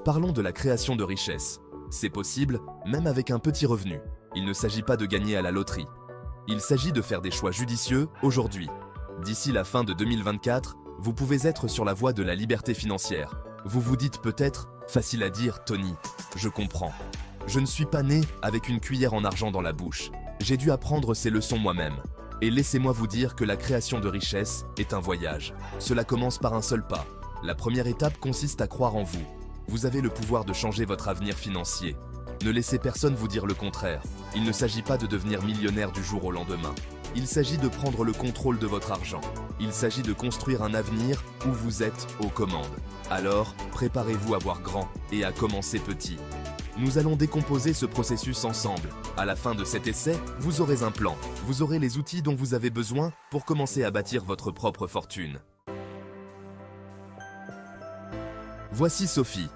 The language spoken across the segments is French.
Parlons de la création de richesse. C'est possible, même avec un petit revenu. Il ne s'agit pas de gagner à la loterie. Il s'agit de faire des choix judicieux aujourd'hui. D'ici la fin de 2024, vous pouvez être sur la voie de la liberté financière. Vous vous dites peut-être, facile à dire, Tony, je comprends. Je ne suis pas né avec une cuillère en argent dans la bouche. J'ai dû apprendre ces leçons moi-même. Et laissez-moi vous dire que la création de richesse est un voyage. Cela commence par un seul pas. La première étape consiste à croire en vous. Vous avez le pouvoir de changer votre avenir financier. Ne laissez personne vous dire le contraire. Il ne s'agit pas de devenir millionnaire du jour au lendemain. Il s'agit de prendre le contrôle de votre argent. Il s'agit de construire un avenir où vous êtes aux commandes. Alors, préparez-vous à voir grand et à commencer petit. Nous allons décomposer ce processus ensemble. À la fin de cet essai, vous aurez un plan. Vous aurez les outils dont vous avez besoin pour commencer à bâtir votre propre fortune. Voici Sophie.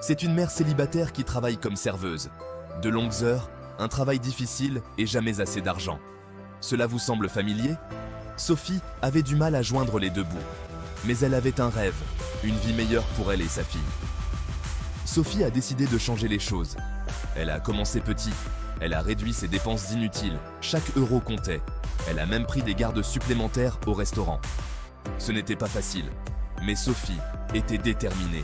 C'est une mère célibataire qui travaille comme serveuse. De longues heures, un travail difficile et jamais assez d'argent. Cela vous semble familier? Sophie avait du mal à joindre les deux bouts. Mais elle avait un rêve, une vie meilleure pour elle et sa fille. Sophie a décidé de changer les choses. Elle a commencé petit. Elle a réduit ses dépenses inutiles. Chaque euro comptait. Elle a même pris des gardes supplémentaires au restaurant. Ce n'était pas facile, mais Sophie était déterminée.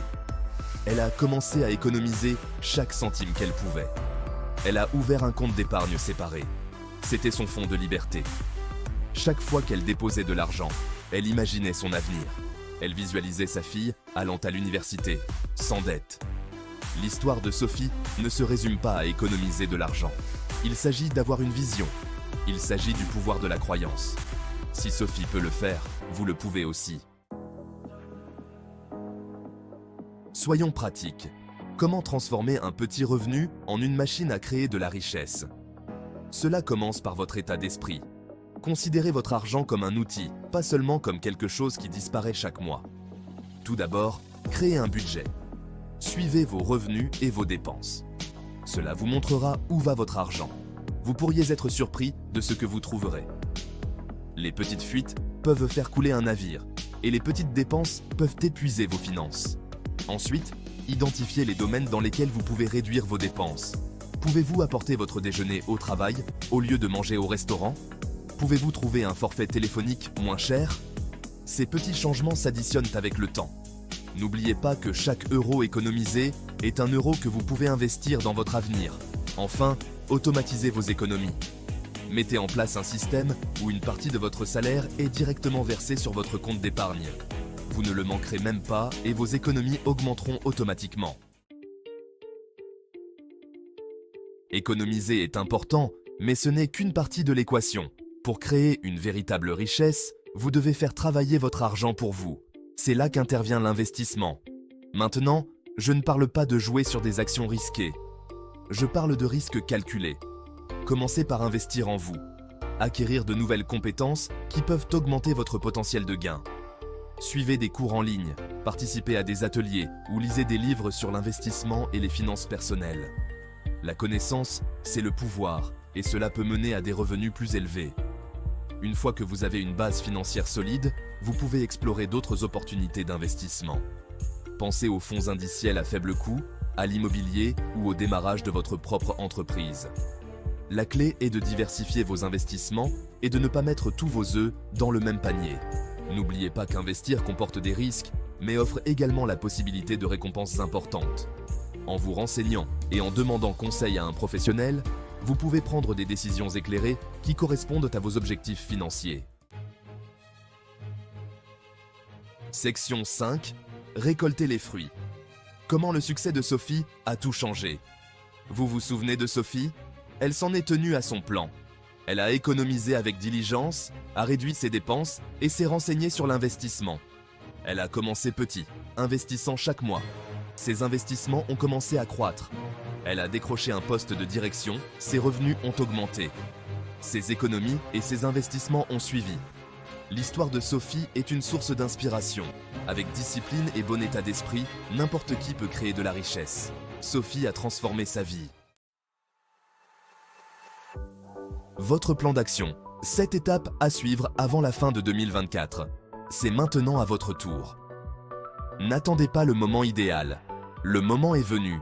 Elle a commencé à économiser chaque centime qu'elle pouvait. Elle a ouvert un compte d'épargne séparé. C'était son fonds de liberté. Chaque fois qu'elle déposait de l'argent, elle imaginait son avenir. Elle visualisait sa fille allant à l'université, sans dette. L'histoire de Sophie ne se résume pas à économiser de l'argent. Il s'agit d'avoir une vision. Il s'agit du pouvoir de la croyance. Si Sophie peut le faire, vous le pouvez aussi. Soyons pratiques. Comment transformer un petit revenu en une machine à créer de la richesse? Cela commence par votre état d'esprit. Considérez votre argent comme un outil, pas seulement comme quelque chose qui disparaît chaque mois. Tout d'abord, créez un budget. Suivez vos revenus et vos dépenses. Cela vous montrera où va votre argent. Vous pourriez être surpris de ce que vous trouverez. Les petites fuites peuvent faire couler un navire et les petites dépenses peuvent épuiser vos finances. Ensuite, identifiez les domaines dans lesquels vous pouvez réduire vos dépenses. Pouvez-vous apporter votre déjeuner au travail au lieu de manger au restaurant? Pouvez-vous trouver un forfait téléphonique moins cher? Ces petits changements s'additionnent avec le temps. N'oubliez pas que chaque euro économisé est un euro que vous pouvez investir dans votre avenir. Enfin, automatisez vos économies. Mettez en place un système où une partie de votre salaire est directement versée sur votre compte d'épargne. Vous ne le manquerez même pas et vos économies augmenteront automatiquement. Économiser est important, mais ce n'est qu'une partie de l'équation. Pour créer une véritable richesse, vous devez faire travailler votre argent pour vous. C'est là qu'intervient l'investissement. Maintenant, je ne parle pas de jouer sur des actions risquées. Je parle de risques calculés. Commencez par investir en vous. Acquérir de nouvelles compétences qui peuvent augmenter votre potentiel de gain. Suivez des cours en ligne, participez à des ateliers ou lisez des livres sur l'investissement et les finances personnelles. La connaissance, c'est le pouvoir, et cela peut mener à des revenus plus élevés. Une fois que vous avez une base financière solide, vous pouvez explorer d'autres opportunités d'investissement. Pensez aux fonds indiciels à faible coût, à l'immobilier ou au démarrage de votre propre entreprise. La clé est de diversifier vos investissements et de ne pas mettre tous vos œufs dans le même panier. N'oubliez pas qu'investir comporte des risques, mais offre également la possibilité de récompenses importantes. En vous renseignant et en demandant conseil à un professionnel, vous pouvez prendre des décisions éclairées qui correspondent à vos objectifs financiers. Section 5. Récolter les fruits. Comment le succès de Sophie a tout changé? Vous vous souvenez de Sophie? Elle s'en est tenue à son plan. Elle a économisé avec diligence, a réduit ses dépenses et s'est renseignée sur l'investissement. Elle a commencé petit, investissant chaque mois. Ses investissements ont commencé à croître. Elle a décroché un poste de direction, ses revenus ont augmenté. Ses économies et ses investissements ont suivi. L'histoire de Sophie est une source d'inspiration. Avec discipline et bon état d'esprit, n'importe qui peut créer de la richesse. Sophie a transformé sa vie. Votre plan d'action. 7 étapes à suivre avant la fin de 2024. C'est maintenant à votre tour. N'attendez pas le moment idéal. Le moment est venu.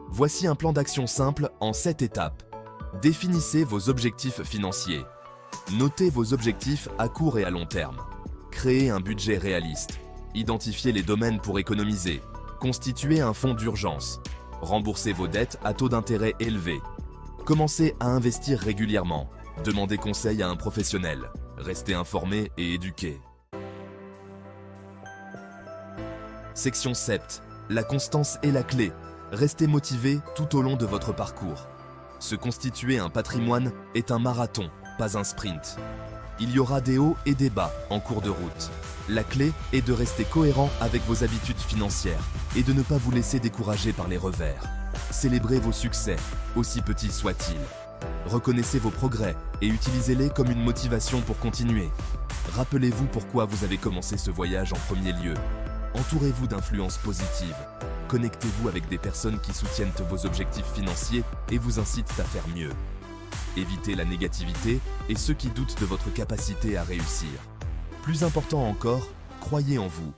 Voici un plan d'action simple en 7 étapes. Définissez vos objectifs financiers. Notez vos objectifs à court et à long terme. Créez un budget réaliste. Identifiez les domaines pour économiser. Constituez un fonds d'urgence. Remboursez vos dettes à taux d'intérêt élevés. Commencez à investir régulièrement. Demandez conseil à un professionnel. Restez informé et éduqué. Section 7. La constance est la clé. Restez motivé tout au long de votre parcours. Se constituer un patrimoine est un marathon, pas un sprint. Il y aura des hauts et des bas en cours de route. La clé est de rester cohérent avec vos habitudes financières et de ne pas vous laisser décourager par les revers. Célébrez vos succès, aussi petits soient-ils. Reconnaissez vos progrès et utilisez-les comme une motivation pour continuer. Rappelez-vous pourquoi vous avez commencé ce voyage en premier lieu. Entourez-vous d'influences positives. Connectez-vous avec des personnes qui soutiennent vos objectifs financiers et vous incitent à faire mieux. Évitez la négativité et ceux qui doutent de votre capacité à réussir. Plus important encore, croyez en vous.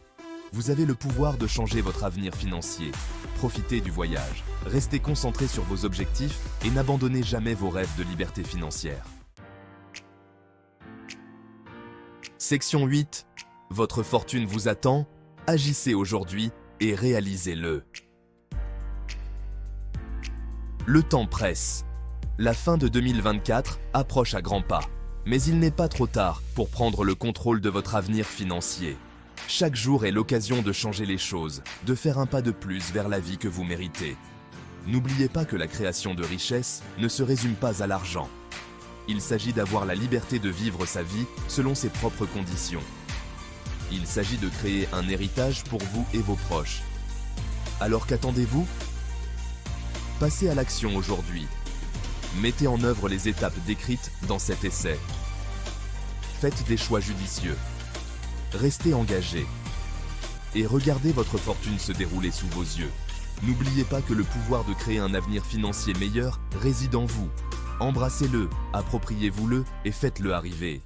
Vous avez le pouvoir de changer votre avenir financier. Profitez du voyage. Restez concentré sur vos objectifs et n'abandonnez jamais vos rêves de liberté financière. Section 8. Votre fortune vous attend. Agissez aujourd'hui et réalisez-le. Le temps presse. La fin de 2024 approche à grands pas. Mais il n'est pas trop tard pour prendre le contrôle de votre avenir financier. Chaque jour est l'occasion de changer les choses, de faire un pas de plus vers la vie que vous méritez. N'oubliez pas que la création de richesse ne se résume pas à l'argent. Il s'agit d'avoir la liberté de vivre sa vie selon ses propres conditions. Il s'agit de créer un héritage pour vous et vos proches. Alors qu'attendez-vous? Passez à l'action aujourd'hui. Mettez en œuvre les étapes décrites dans cet essai. Faites des choix judicieux. Restez engagé. Et regardez votre fortune se dérouler sous vos yeux. N'oubliez pas que le pouvoir de créer un avenir financier meilleur réside en vous. Embrassez-le, appropriez-vous-le et faites-le arriver.